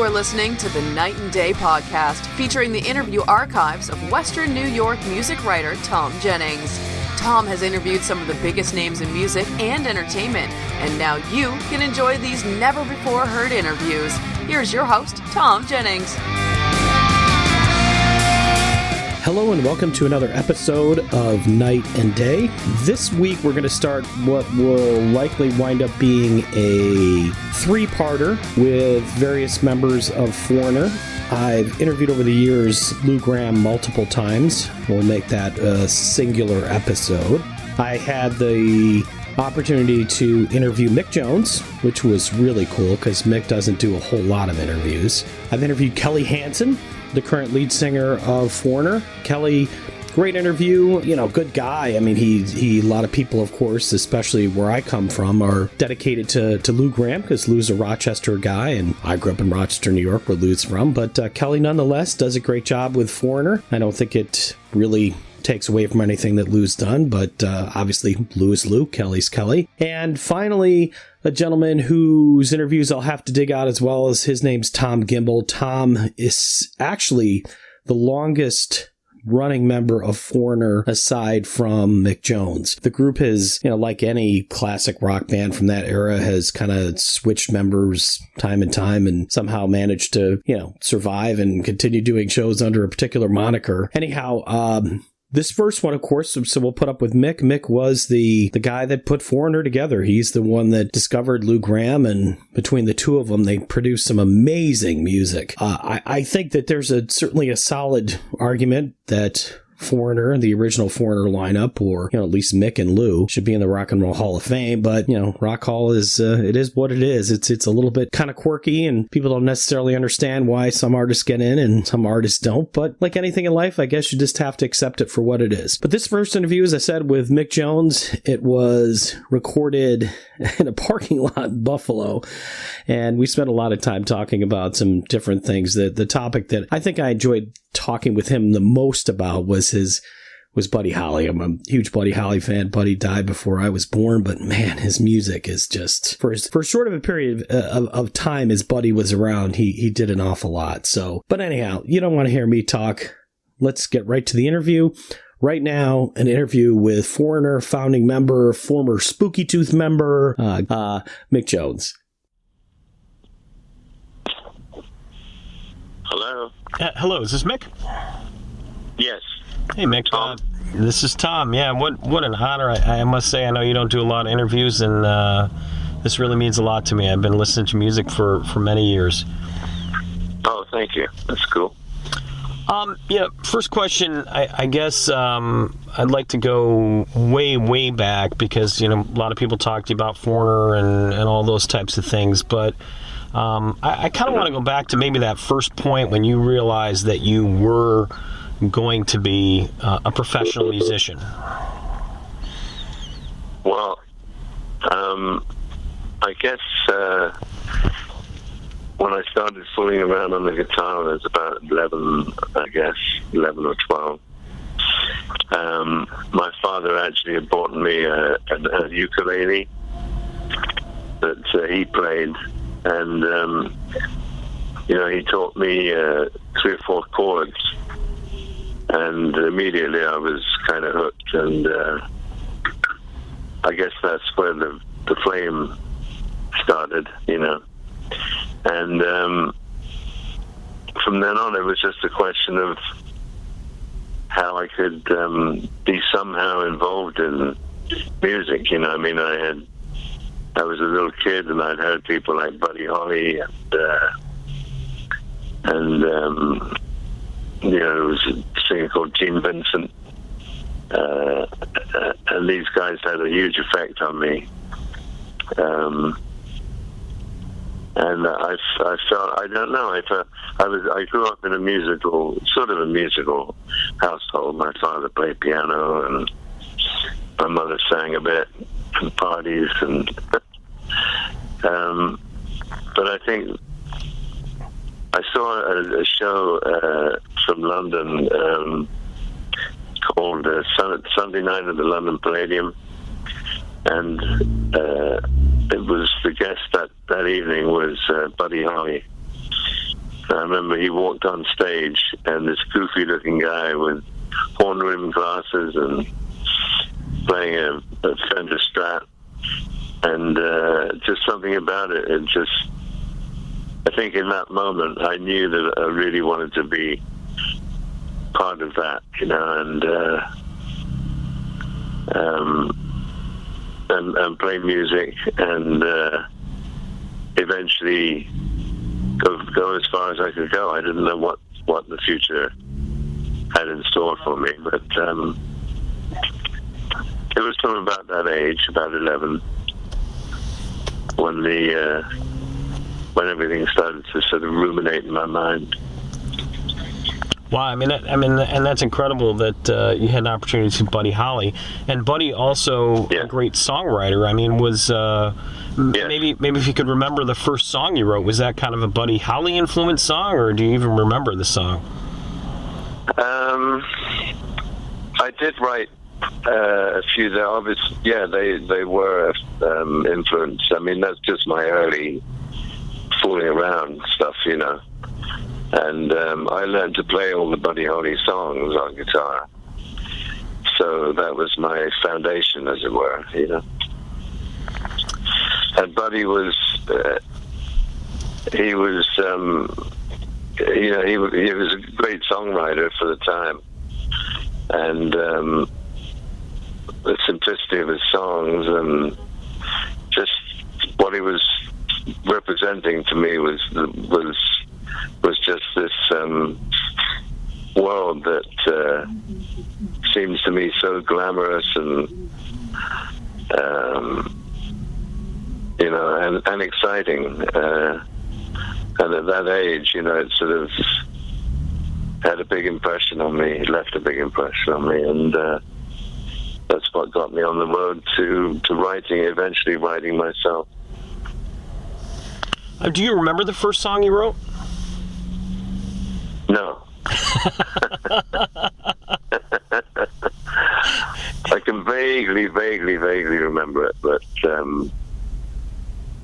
are listening to the Night and Day podcast, featuring the interview archives of Western New York music writer Thom Jennings. Thom has interviewed some of the biggest names in music and entertainment, and now you can enjoy these never-before-heard interviews. Here's your host, Thom Jennings. Hello and welcome to another episode of Night and Day. This week we're going to start what will likely wind up being a three-parter with various members of Foreigner. I've interviewed over the years Lou Gramm multiple times. We'll make that a singular episode. I had the opportunity to interview Mick Jones, which was really cool because Mick doesn't do a whole lot of interviews. I've interviewed Kelly Hansen, the current lead singer of Foreigner. Kelly, great interview, good guy. I mean, he a lot of people, of course, especially where I come from, are dedicated to Lou Gramm because Lou's a Rochester guy, and I grew up in Rochester, New York, where Lou's from. But Kelly, nonetheless, does a great job with Foreigner. I don't think it really takes away from anything that Lou's done, but obviously Lou is Lou, Kelly's Kelly. And finally, a gentleman whose interviews I'll have to dig out as well as his name's Thom Gimbel. Thom is actually the longest running member of Foreigner aside from Mick Jones. The group has, like any classic rock band from that era, has kind of switched members time and time and somehow managed to, survive and continue doing shows under a particular moniker. Anyhow, this first one, of course, so we'll put up with Mick. Mick was the guy that put Foreigner together. He's the one that discovered Lou Gramm, and between the two of them, they produced some amazing music. I think that there's certainly a solid argument that Foreigner, the original Foreigner lineup, or at least Mick and Lou, should be in the Rock and Roll Hall of Fame. But Rock Hall is it is what it is. It's a little bit kind of quirky, and people don't necessarily understand why some artists get in and some artists don't. But like anything in life, I guess you just have to accept it for what it is. But this first interview, as I said, with Mick Jones, it was recorded in a parking lot in Buffalo, and we spent a lot of time talking about some different things. The topic that I think I enjoyed talking with him the most about was Buddy Holly. I'm a huge Buddy Holly fan. Buddy died before I was born, but man, his music is just, for short of a period of time as Buddy was around, he did an awful lot. So, but anyhow, you don't want to hear me talk. Let's get right to the interview. Right now, an interview with Foreigner founding member, former Spooky Tooth member, Mick Jones. Hello. Hello, is this Mick? Yes. Hey, Mick. Thom. This is Thom. Yeah, what an honor. I must say, I know you don't do a lot of interviews, and this really means a lot to me. I've been listening to music for many years. Oh, thank you. That's cool. First question, I guess I'd like to go way back because, a lot of people talk to you about Foreigner and all those types of things, but I kind of want to go back to maybe that first point when you realized that you were going to be a professional musician. Well, I guess when I started fooling around on the guitar, I was about 11 or 12. My father actually had bought me a ukulele that he played, and he taught me 3 or 4 chords, and immediately I was kind of hooked, and I guess that's where the flame started, and from then on it was just a question of how I could be somehow involved in music. I was a little kid, and I'd heard people like Buddy Holly and there was a singer called Gene Vincent, and these guys had a huge effect on me. And I felt, I don't know, I grew up in a musical household. My father played piano, and my mother sang a bit in parties, and but I think I saw a show from London called Sunday Night at the London Palladium, and it was the guest that evening was Buddy Holly, I remember he walked on stage, and this goofy-looking guy with horn-rimmed glasses and playing a Fender Strat, and just something about it. It just, I think in that moment, I knew that I really wanted to be part of that, you know, and play music, and eventually go as far as I could go. I didn't know what the future had in store for me, but it was from about that age, about 11, when everything started to sort of ruminate in my mind. Wow, and that's incredible that you had an opportunity to see Buddy Holly, and Buddy also a great songwriter. I mean, was maybe if you could remember the first song you wrote, was that kind of a Buddy Holly influenced song, or do you even remember the song? I did write a few there. Obviously, they were influenced. I mean, that's just my early fooling around stuff, you know. And I learned to play all the Buddy Holly songs on guitar. So that was my foundation, as it were, you know. And Buddy was, he was a great songwriter for the time. And the simplicity of his songs and just what he was representing to me was just this world that seems to me so glamorous and you know, and exciting. And at that age, you know, it sort of had a big impression on me. It left a big impression on me, and that's what got me on the road to writing. Eventually, writing myself. Do you remember the first song you wrote? No. I can vaguely remember it, but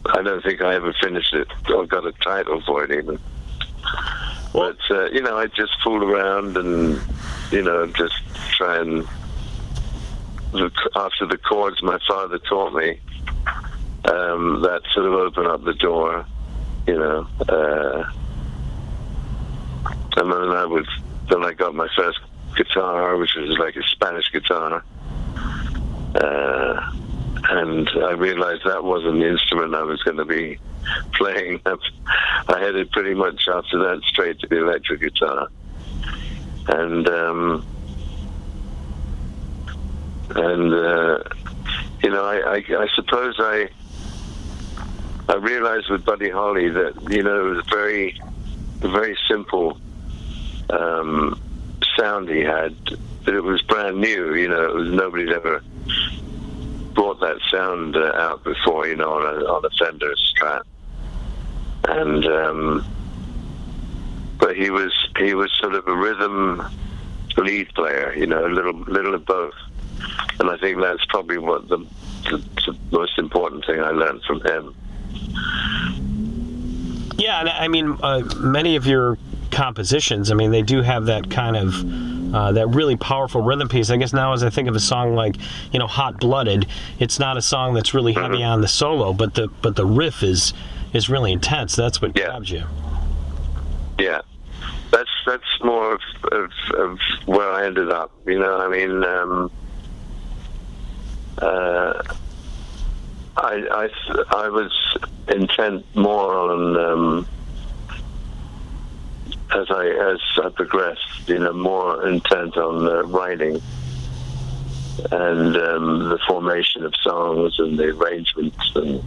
I don't think I ever finished it or got a title for it even. Well, but, you know, I just fool around and, you know, just try and, after the chords my father taught me, that sort of opened up the door, you know. And then I got my first guitar, which was like a Spanish guitar. And I realized that wasn't the instrument I was going to be playing. I headed pretty much after that straight to the electric guitar. And you know, I suppose I realized with Buddy Holly that, you know, it was a very simple sound he had, but it was brand new, you know. It was, nobody'd ever brought that sound out before, you know, on a Fender Strat. And but he was sort of a rhythm lead player, you know, a little of both. And I think that's probably what the most important thing I learned from him. Yeah, and I mean, many of your compositions, I mean, they do have that kind of that really powerful rhythm piece. I guess now as I think of a song like, you know, Hot Blooded, it's not a song that's really heavy on the solo, but the riff is really intense. That's what grabs you. Yeah. That's more of where I ended up, you know. I mean, I was intent more on as I progressed, you know, more intent on writing and the formation of songs and the arrangements and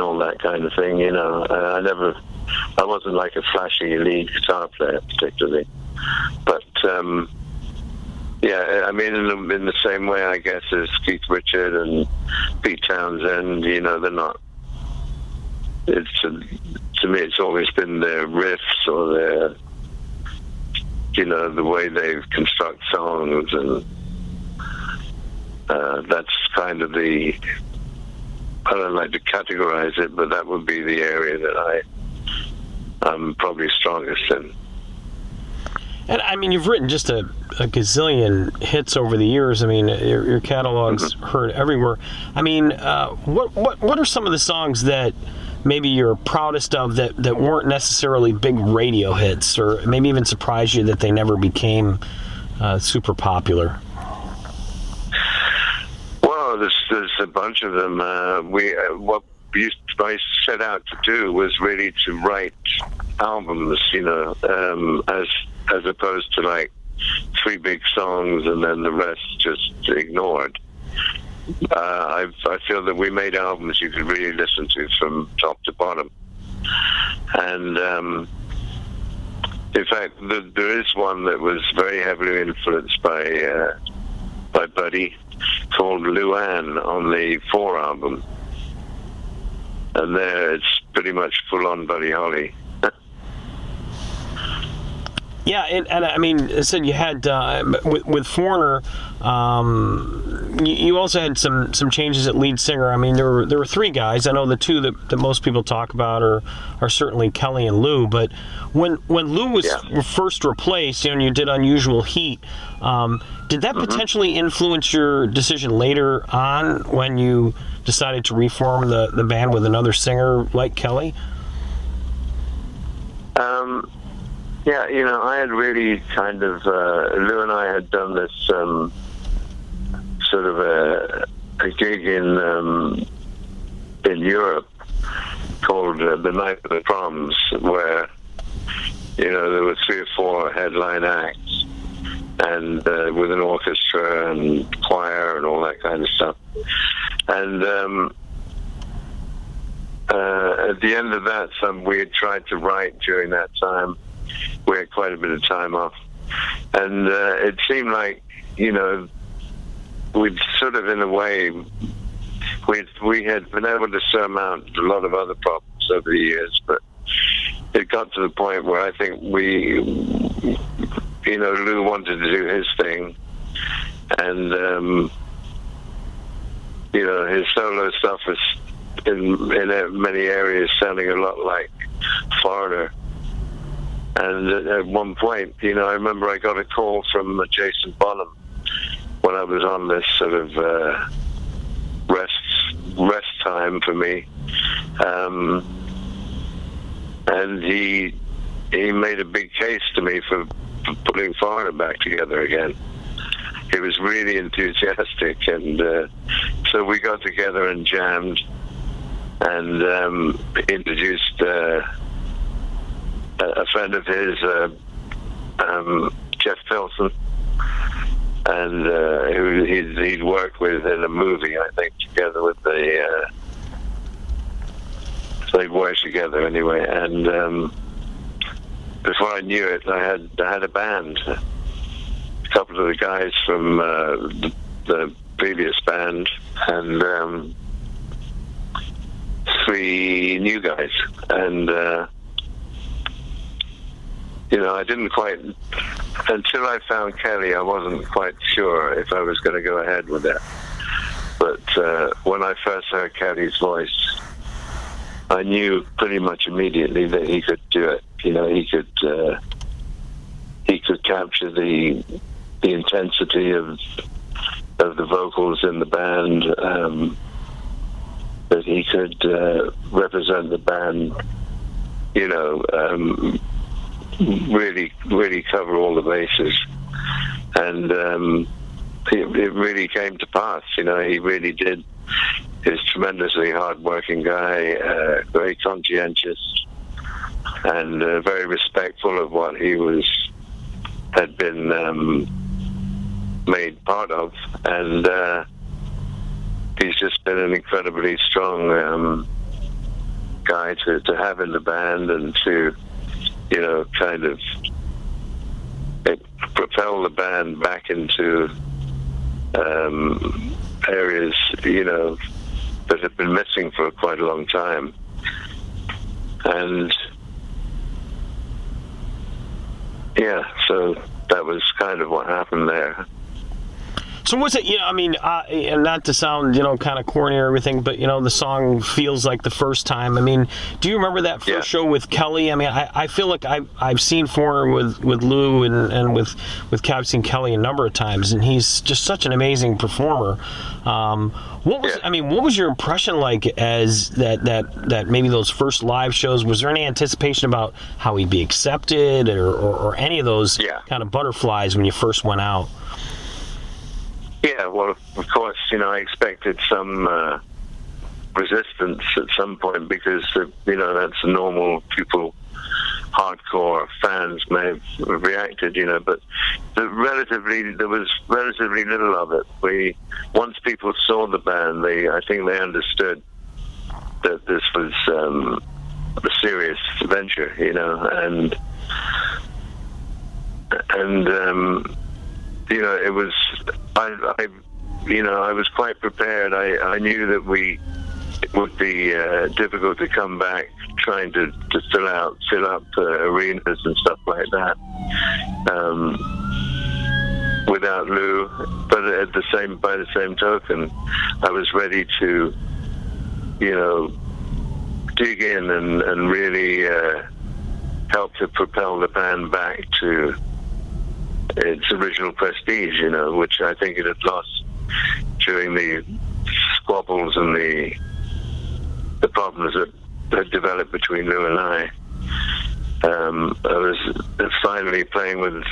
all that kind of thing, you know. I wasn't like a flashy lead guitar player particularly, but yeah, I mean, in the same way, I guess, as Keith Richard and Pete Townsend, you know, they're not. To me, it's always been their riffs or their, you know, the way they construct songs, and that's kind of I don't like to categorize it, but that would be the area that I'm probably strongest in. And I mean, you've written just a gazillion hits over the years. I mean, your catalog's heard everywhere. I mean, what are some of the songs that maybe you're proudest of that weren't necessarily big radio hits, or maybe even surprised you that they never became super popular? Well, there's a bunch of them. What I set out to do was really to write albums, as opposed to like 3 big songs and then the rest just ignored. I feel that we made albums you could really listen to from top to bottom. And in fact, there is one that was very heavily influenced by Buddy, called Luann on the 4 album. And there it's pretty much full-on Buddy Holly. Yeah, and I mean, I said you had with Foreigner, you also had some changes at lead singer. I mean, there were 3 guys. I know the 2 that most people talk about are certainly Kelly and Lou. But when Lou was first replaced, and you did Unusual Heat, did that potentially influence your decision later on when you decided to reform the band with another singer like Kelly? Yeah, I had really kind of, Lou and I had done this sort of a gig in Europe called The Night of the Proms, where, there were 3 or 4 headline acts, and with an orchestra and choir and all that kind of stuff. And at the end of that, we had tried to write during that time. We had quite a bit of time off, and it seemed like we'd sort of, in a way, we had been able to surmount a lot of other problems over the years, but it got to the point where I think Lou wanted to do his thing, and his solo stuff was in many areas sounding a lot like Foreigner. And at one point, I remember I got a call from Jason Bonham when I was on this sort of rest time for me, and he made a big case to me for putting Foreigner back together again. He was really enthusiastic, and so we got together and jammed, and introduced a friend of his, Jeff Pilson, and who he'd worked with in a movie, I think, together with they worked together anyway. And before I knew it, I had a band. A couple of the guys from the previous band, and 3 new guys, and I didn't quite, until I found Kelly, I wasn't quite sure if I was going to go ahead with that. But when I first heard Kelly's voice, I knew pretty much immediately that he could do it. He could capture the intensity of the vocals in the band, that he could represent the band, really, really cover all the bases, and it really came to pass. He really did. He's a tremendously hard-working guy, very conscientious, and very respectful of what he had been made part of, and he's just been an incredibly strong guy to have in the band, and to kind of propel the band back into areas, that have been missing for quite a long time. And so that was kind of what happened there. So was it, and not to sound, kind of corny or everything, but, the song feels like the first time. I mean, do you remember that first show with Kelly? I mean, I feel like I've seen Foreigner with Lou and with Cal. I've seen Kelly a number of times, and he's just such an amazing performer. What was your impression like as that maybe those first live shows? Was there any anticipation about how he'd be accepted or any of those kind of butterflies when you first went out? Yeah, well, of course, I expected some resistance at some point because, that's normal. People, hardcore fans may have reacted, but there was relatively little of it. Once people saw the band, I think they understood that this was a serious venture, and it was. I was quite prepared. I knew that it would be difficult to come back trying to fill up arenas and stuff like that without Lou. But by the same token, I was ready to, dig in and really help to propel the band back to its original prestige, which I think it had lost during the squabbles and the problems that had developed between Lou and I. I was finally playing with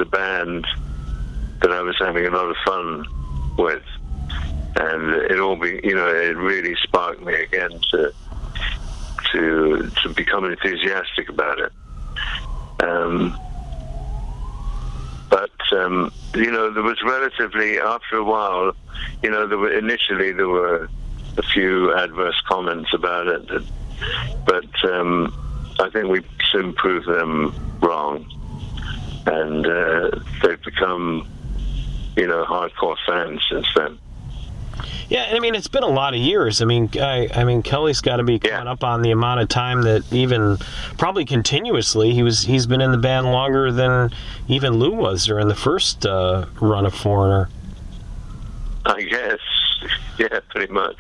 a band that I was having a lot of fun with, and it really sparked me again to become enthusiastic about it. But there was relatively, after a while, there were a few adverse comments about it, but I think we soon proved them wrong, and they've become, hardcore fans since then. Yeah, I mean, it's been a lot of years. I mean, Kelly's got to be coming up on the amount of time that even probably continuously he's been in the band longer than even Lou was during the first run of Foreigner. I guess, yeah, pretty much.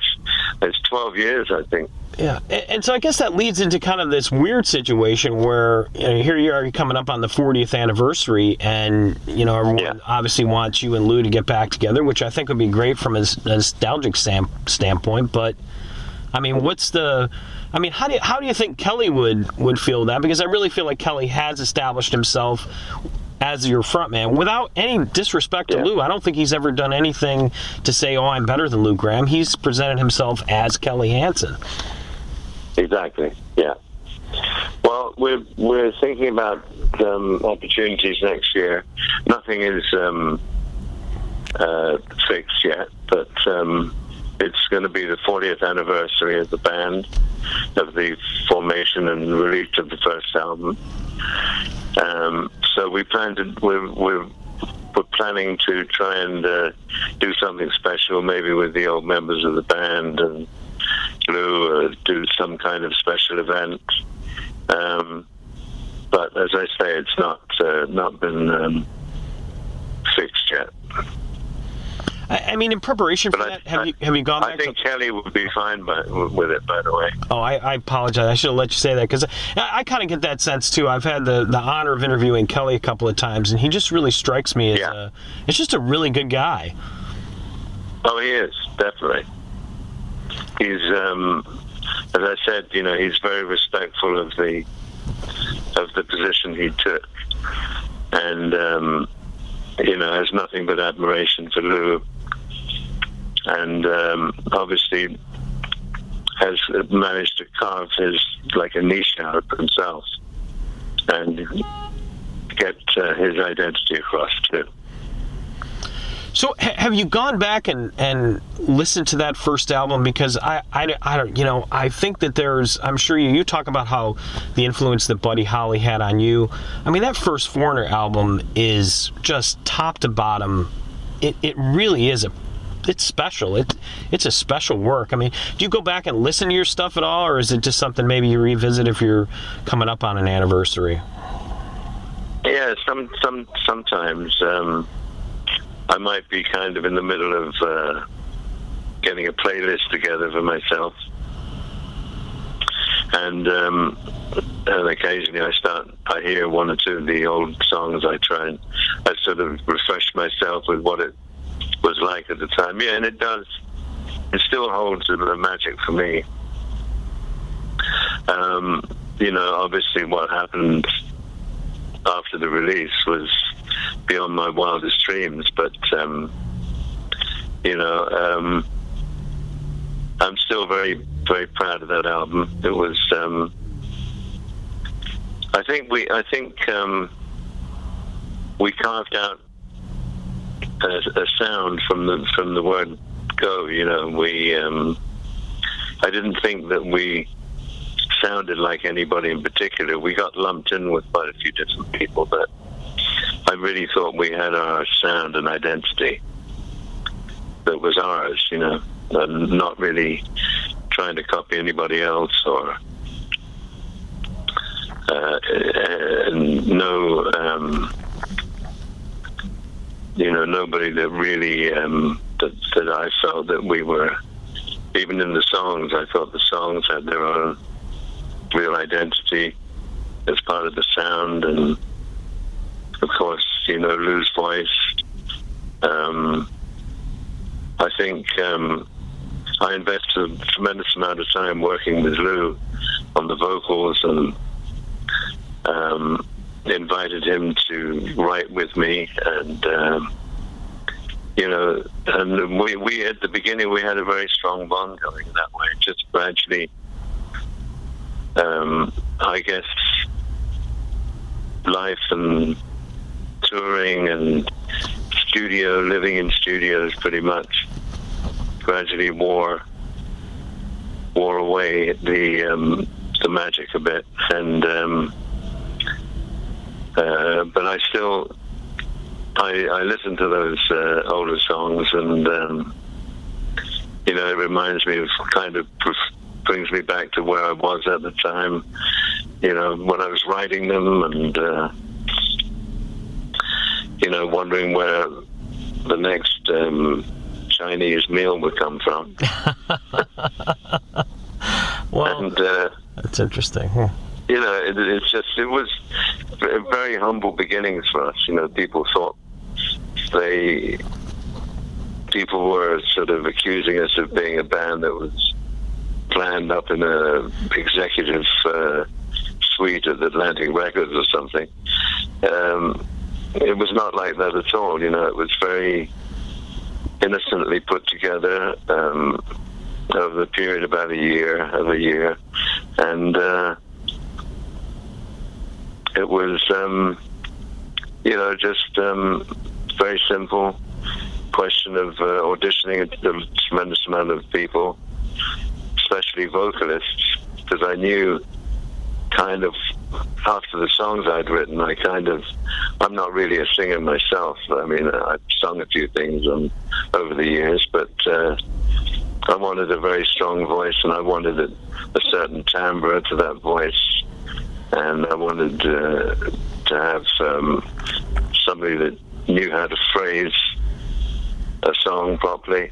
It's 12 years, I think. Yeah, and so I guess that leads into kind of this weird situation where here you are coming up on the 40th anniversary, and everyone obviously wants you and Lou to get back together, which I think would be great from a nostalgic standpoint. But I mean, how do you think Kelly would feel that? Because I really feel like Kelly has established himself as your frontman without any disrespect to Lou. I don't think he's ever done anything to say, "Oh, I'm better than Lou Gramm." He's presented himself as Kelly Hansen. Exactly. Yeah. Well, we're thinking about opportunities next year. Nothing is fixed yet, but it's going to be the 40th anniversary of the band, of the formation and release of the first album. So we're planning to try and do something special, maybe with the old members of the band and Lou, do some kind of special event. But as I say, it's not been fixed yet. I mean, in preparation for that, have you gone back? I think Kelly would be fine with it, by the way. Oh, I apologize. I should have let you say that, because I kind of get that sense, too. I've had the honor of interviewing Kelly a couple of times, and he just really strikes me as it's just a really good guy. Oh, he is, definitely. He's, as I said, he's very respectful of the position he took, and has nothing but admiration for Lou, and obviously has managed to carve a niche out for himself and get his identity across too. So have you gone back and listened to that first album? Because I don't, I think that I'm sure you talk about how the influence that Buddy Holly had on you. I mean, that first Foreigner album is just top to bottom. It really is it's special. It's a special work. I mean, do you go back and listen to your stuff at all, or is it just something maybe you revisit if you're coming up on an anniversary? Yeah, sometimes. I might be kind of in the middle of getting a playlist together for myself. And occasionally I hear one or two of the old songs. I sort of refresh myself with what it was like at the time. Yeah, and it still holds a bit of magic for me. Obviously what happened after the release was beyond my wildest dreams, but I'm still very, very proud of that album. It was I think we carved out a sound from the word go. I didn't think that we sounded like anybody in particular. We got lumped in with quite a few different people, but I really thought we had our sound and identity that was ours, and not really trying to copy anybody else or nobody that really that I felt that we were. Even in the songs, I thought the songs had their own real identity as part of the sound, and of course, Lou's voice. I think I invested a tremendous amount of time working with Lou on the vocals, and invited him to write with me, and and we at the beginning we had a very strong bond going that way. Just gradually, I guess, life and touring and living in studios pretty much gradually wore away the magic a bit, and but I still I listen to those older songs, and it reminds me of, kind of brings me back to where I was at the time, when I was writing them, and wondering where the next Chinese meal would come from. Well, and that's interesting. it was very humble beginnings for us. People were sort of accusing us of being a band that was planned up in a executive suite at Atlantic Records or something. It was not like that at all. It was very innocently put together over the period of about a year, and it was just very simple question of auditioning a tremendous amount of people, especially vocalists, because I knew kind of after the songs I'd written, I'm not really a singer myself. I mean, I've sung a few things over the years, but I wanted a very strong voice, and I wanted a certain timbre to that voice, and I wanted to have somebody that knew how to phrase a song properly,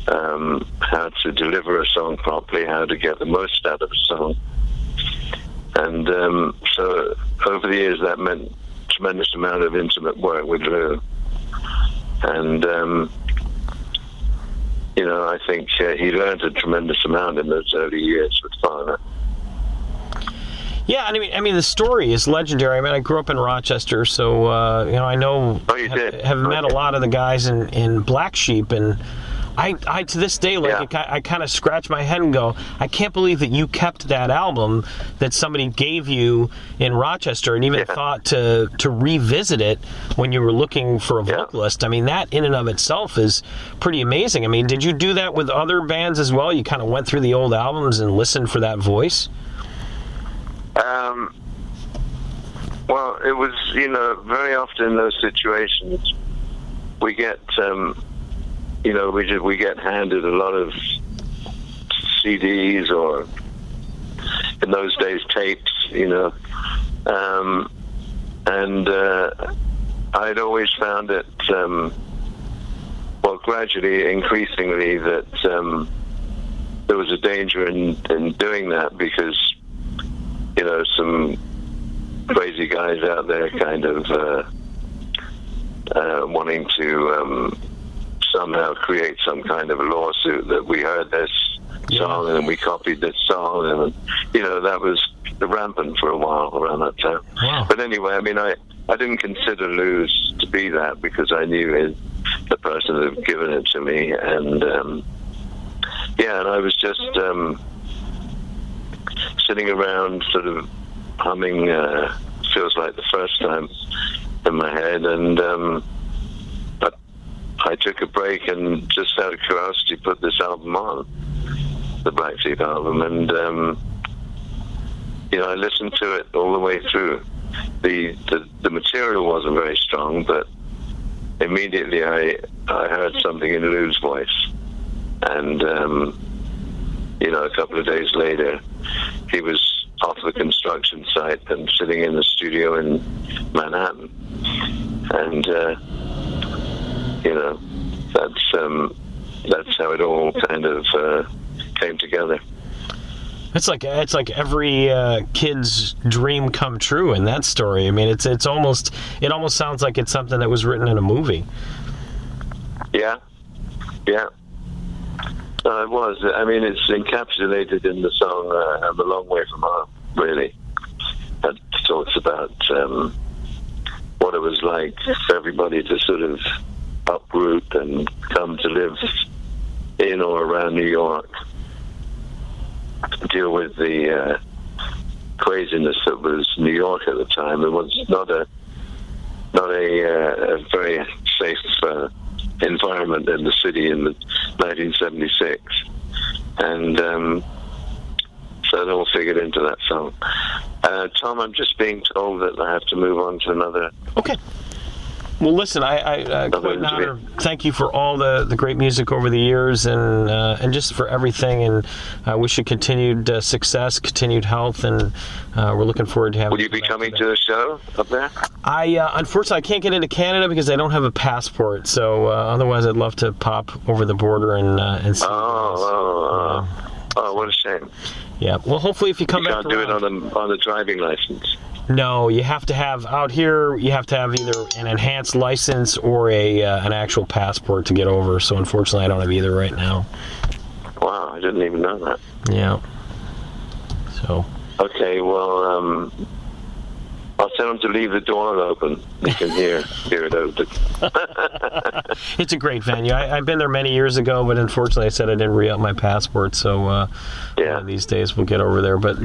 how to deliver a song properly, how to get the most out of a song. And so over the years, that meant a tremendous amount of intimate work with Lou. And, I think he learned a tremendous amount in those early years with Farner. Yeah, I mean, the story is legendary. I mean, I grew up in Rochester, so I know. Oh, you did? Have met a lot of the guys in Black Sheep, and I to this day, I kind of scratch my head and go, I can't believe that you kept that album that somebody gave you in Rochester, and even thought to revisit it when you were looking for a vocalist. I mean, that in and of itself is pretty amazing. I mean, did you do that with other bands as well? You kind of went through the old albums and listened for that voice? Well, it was, very often in those situations, we get, we get handed a lot of CDs, or in those days tapes, and I'd always found it well, gradually, increasingly, that there was a danger in doing that because, some crazy guys out there kind of wanting to somehow create some kind of a lawsuit that we heard this song and we copied this song, and that was rampant for a while around that time. Wow. But anyway, I mean, I didn't consider Lou's to be that because I knew the person that had given it to me, and and I was just sitting around sort of humming Feels Like the First Time in my head, and I took a break and just out of curiosity put this album on, the Black Sheep album, and I listened to it all the way through. The material wasn't very strong, but immediately I heard something in Lou's voice, and a couple of days later he was off the construction site and sitting in the studio in Manhattan, and that's how it all kind of came together. It's like every kid's dream come true in that story. I mean, it almost sounds like it's something that was written in a movie. Yeah. It was. I mean, it's encapsulated in the song "I'm a Long Way From Home." Really, it talks about what it was like for everybody to sort of uproot and come to live in or around New York, deal with the craziness that was New York at the time. It was not a very safe environment in the city in 1976, and so it all figured into that song. Tom, I'm just being told that I have to move on to another. Okay. Well, listen, I quite an honor. Thank you for all the great music over the years, and just for everything. And I wish you continued success, continued health, and we're looking forward to having. Will you be coming to the show up there? Unfortunately, I can't get into Canada because I don't have a passport. So otherwise, I'd love to pop over the border and see. Oh, what a shame. Yeah. Well, hopefully, if you come back around. You can't do it on the driving license. No, you have to have out here. You have to have either an enhanced license or an actual passport to get over. So unfortunately, I don't have either right now. Wow, I didn't even know that. Yeah. So. Okay, well, I'll tell them to leave the door open. You can hear it open. It's a great venue. I've been there many years ago, but unfortunately, I said I didn't re-up my passport. So these days we'll get over there. But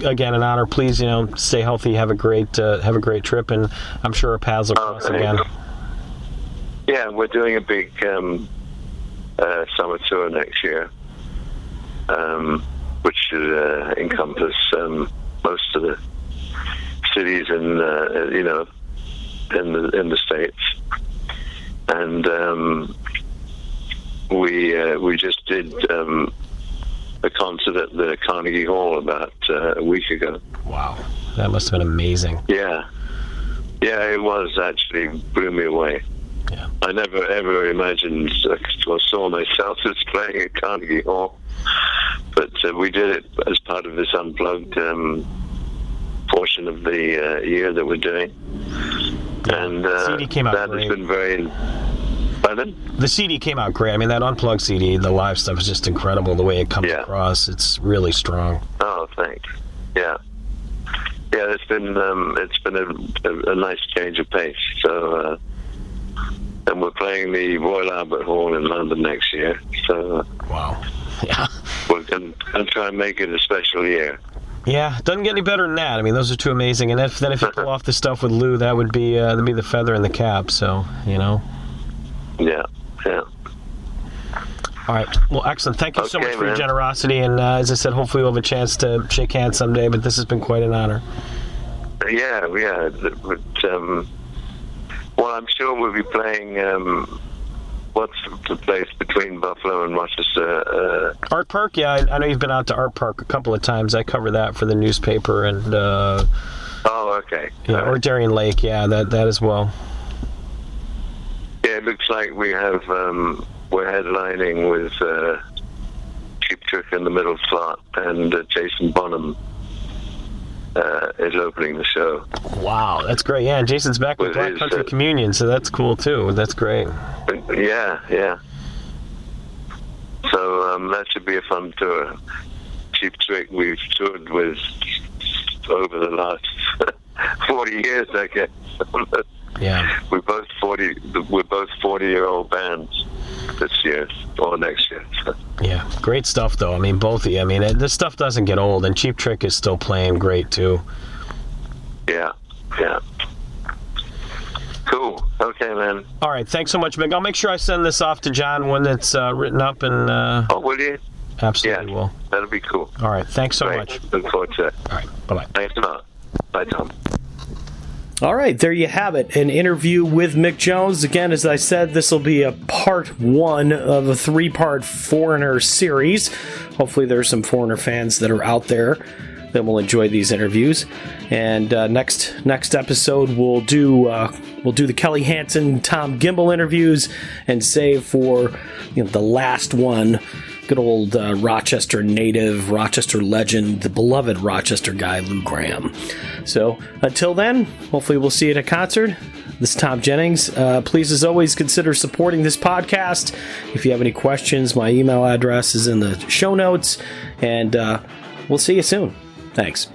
again, an honor. Please, stay healthy. Have a great trip, and I'm sure our paths will cross again. Yeah, we're doing a big summer tour next year, which should encompass most of the cities in the States, and we just did a concert at the Carnegie Hall about a week ago. Wow, that must have been amazing. Yeah, it was. Actually blew me away. Yeah. I never ever imagined or saw myself as playing at Carnegie Hall, but we did it as part of this unplugged portion of the year that we're doing, and CD came out that great. Has been very. Pardon? The CD came out great. I mean, that unplugged CD, the live stuff is just incredible. The way it comes across, it's really strong. Oh, thanks. Yeah. It's been a nice change of pace. So, and we're playing the Royal Albert Hall in London next year. So. Wow. Yeah. We're going to try and make it a special year. Yeah, doesn't get any better than that. I mean, those are two amazing. And then if you pull off the stuff with Lou, that would be the feather in the cap. So, Yeah. All right. Well, excellent. Thank you so much for your generosity. And as I said, hopefully we'll have a chance to shake hands someday. But this has been quite an honor. Yeah. But, well, I'm sure we'll be playing. What's the place between Buffalo and Rochester? Art Park, yeah. I know you've been out to Art Park a couple of times. I cover that for the newspaper, and oh, okay. Yeah, or Darien Lake, yeah, that as well. Yeah, it looks like we have we're headlining with Cheap Trick in the middle slot, and Jason Bonham is opening the show. Wow, that's great. Yeah, and Jason's back with Black Country Communion, so that's cool too. That's great. Yeah. So that should be a fun tour. Cheap Trick we've toured with over the last 40 years, I guess. Yeah. We're both 40-year-old bands this year or next year. Yeah, great stuff though. I mean, both of you. I mean, this stuff doesn't get old, and Cheap Trick is still playing great too. Yeah. Cool. Okay, man. All right, thanks so much, Mick. I'll make sure I send this off to John when it's written up, and oh, will you? Absolutely will. That'll be cool. All right, thanks so much. Look forward to it. All right, bye-bye. Thanks a lot. Bye, Tom. All right, there you have it. An interview with Mick Jones. Again, as I said, this will be a part 1 of a 3-part Foreigner series. Hopefully there's some Foreigner fans that are out there that will enjoy these interviews. And next episode we'll do the Kelly Hansen, Tom Gimbel interviews, and save for the last one. Good old Rochester native, Rochester legend, the beloved Rochester guy, Lou Graham. So until then, hopefully we'll see you at a concert. This is Thom Jennings. Please, as always, consider supporting this podcast. If you have any questions, my email address is in the show notes. And we'll see you soon. Thanks.